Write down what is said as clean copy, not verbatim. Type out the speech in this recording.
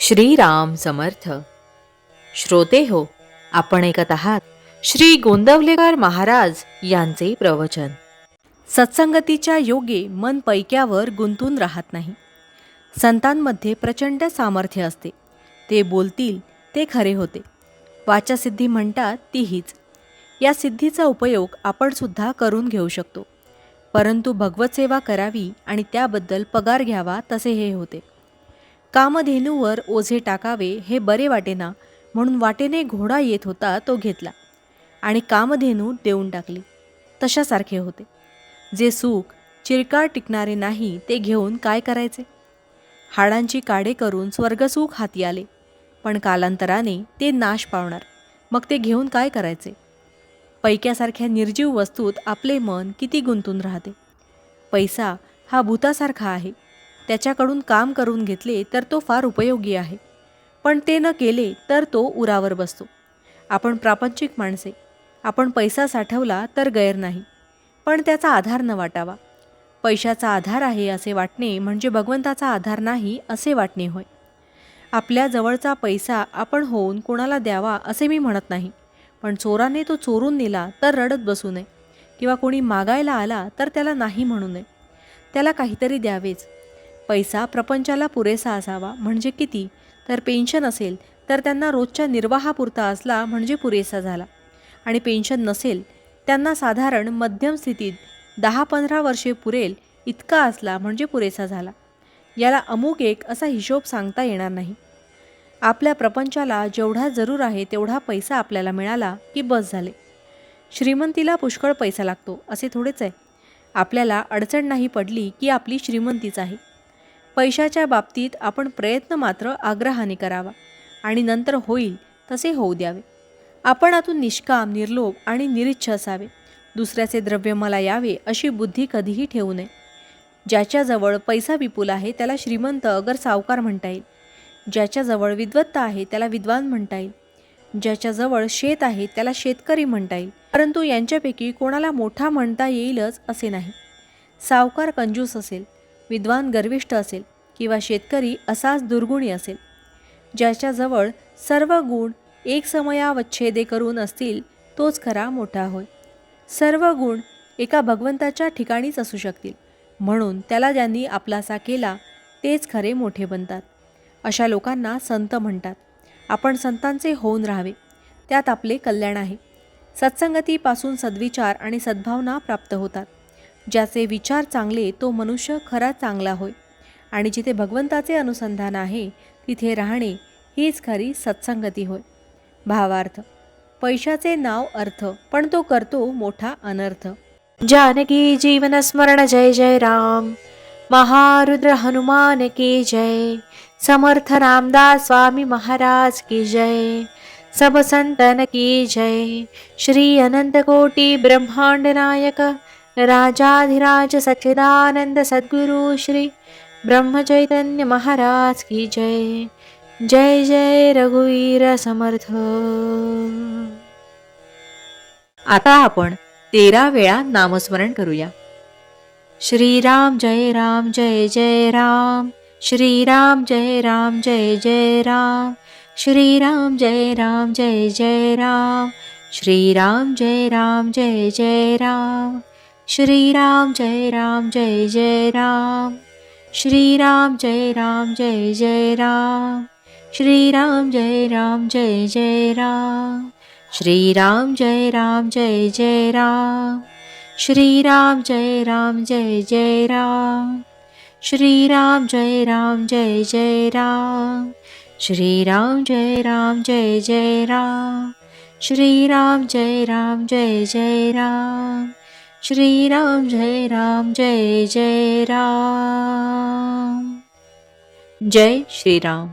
श्रीराम समर्थ. श्रोते हो, आपण ऐकत आहात श्री गोंदवलेकर महाराज यांचे प्रवचन. सत्संगतीच्या योगे मन पैक्यावर गुंतून राहत नाही. संतांमध्ये प्रचंड सामर्थ्य असते. ते बोलतील ते खरे होते. वाचासिद्धी म्हणतात ती हीच. या सिद्धीचा उपयोग आपण सुद्धा करून घेऊ शकतो. परंतु भगवत सेवा करावी आणि त्याबद्दल पगार घ्यावा तसे हे होते. कामधेनूवर ओझे टाकावे हे बरे वाटेना, म्हणून वाटेने घोडा येत होता तो घेतला आणि कामधेनू देऊन टाकली. तशासारखे होते. जे सुख चिरकाळ टिकणारे नाही ते घेऊन काय करायचे? हाडांची काढे करून स्वर्गसुख हाती आले, पण कालांतराने ते नाश पावणार. मग ते घेऊन काय करायचे? पैक्यासारख्या निर्जीव वस्तूत आपले मन किती गुंतून राहते. पैसा हा भूतासारखा आहे. त्याच्याकडून काम करून घेतले तर तो फार उपयोगी आहे, पण ते न केले तर तो उरावर बसतो. आपण प्रापंचिक माणसे. आपण पैसा साठवला तर गैर नाही, पण त्याचा आधार न वाटावा. पैशाचा आधार आहे असे वाटणे म्हणजे भगवंताचा आधार नाही असे वाटणे होय. आपल्या जवळचा पैसा आपण होऊन कोणाला द्यावा असे मी म्हणत नाही, पण चोराने तो चोरून नेला तर रडत बसू नये, किंवा कोणी मागायला आला तर त्याला नाही म्हणू नये. त्याला काहीतरी द्यावेच. पैसा प्रपंचाला पुरेसा असावा म्हणजे किती? तर पेन्शन असेल तर त्यांना रोजच्या निर्वाहापुरता असला म्हणजे पुरेसा झाला, आणि पेन्शन नसेल त्यांना साधारण मध्यम स्थितीत 10-15 वर्षे पुरेल इतका असला म्हणजे पुरेसा झाला. याला अमुक एक असा हिशोब सांगता येणार नाही. आपल्या प्रपंचाला जेवढा जरूर आहे तेवढा पैसा आपल्याला मिळाला की बस झाले. श्रीमंतीला पुष्कळ पैसा लागतो असे थोडेच आहे. आपल्याला अडचण नाही पडली की आपली श्रीमंतीच आहे. पैशाच्या बाबतीत आपण प्रयत्न मात्र आग्रहाने करावा आणि नंतर होईल तसे होऊ द्यावे. आपण आतून निष्काम, निर्लोभ आणि निरीच्छ असावे. दुसऱ्याचे द्रव्य मला यावे अशी बुद्धी कधीही ठेवू नये. ज्याच्याजवळ पैसा विपुल आहे त्याला श्रीमंत अगर सावकार म्हणता येईल. ज्याच्याजवळ विद्वत्ता आहे त्याला विद्वान म्हणता येईल. ज्याच्याजवळ शेत आहे त्याला शेतकरी म्हणता येईल. परंतु यांच्यापैकी कोणाला मोठा म्हणता येईलच असे नाही. सावकार कंजूस असेल, विद्वान गर्विष्ठ असेल, किंवा शेतकरी असाच दुर्गुणी असेल. ज्याच्याजवळ सर्व गुण एक समयावच्छेदे करून असतील तोच खरा मोठा होय. सर्व गुण एका भगवंताच्या ठिकाणीच असू शकतील, म्हणून त्याला ज्यांनी आपलासा केला तेच खरे मोठे बनतात. अशा लोकांना संत म्हणतात. आपण संतांचे होऊन राहावे, त्यात आपले कल्याण आहे. सत्संगतीपासून सद्विचार आणि सद्भावना प्राप्त होतात. ज्याचे विचार चांगले तो मनुष्य खरा चांगला होय, आणि जिथे भगवंताचे अनुसंधान आहे तिथे राहणे हीच खरी सत्संगती होय. भावार्थ: पैशाचे नाव अर्थ, पण तो करतो मोठा अनर्थ. जानकी जीवन स्मरण जय जय राम. महारुद्र हनुमान की जय. समर्थ रामदास स्वामी महाराज की जय. सब संतन की जय. श्री अनंत कोटि ब्रह्मांड नायक राजाधिराज सच्चिदानंद सद्गुरु श्री ब्रह्म चैतन्य महाराज की जय. जय जय रघुवीर समर्थ. आता आपण 13 वेळा नामस्मरण करूया. श्रीराम जय राम जय जय राम. श्रीराम जय राम जय जय राम. श्रीराम जय राम जय जय राम. श्रीराम जय राम जय जय राम. श्रीराम जय राम जय जय राम. श्रीराम जय राम जय जय राम. श्रीराम जय राम जय जय राम. श्रीराम जय राम जय जय राम. श्रीराम जय राम जय जय राम. श्रीराम जय राम जय जय राम. श्रीराम जय राम जय जय राम. श्रीराम जय राम जय जय राम. श्रीराम जय राम जय जय राम. जय श्रीराम.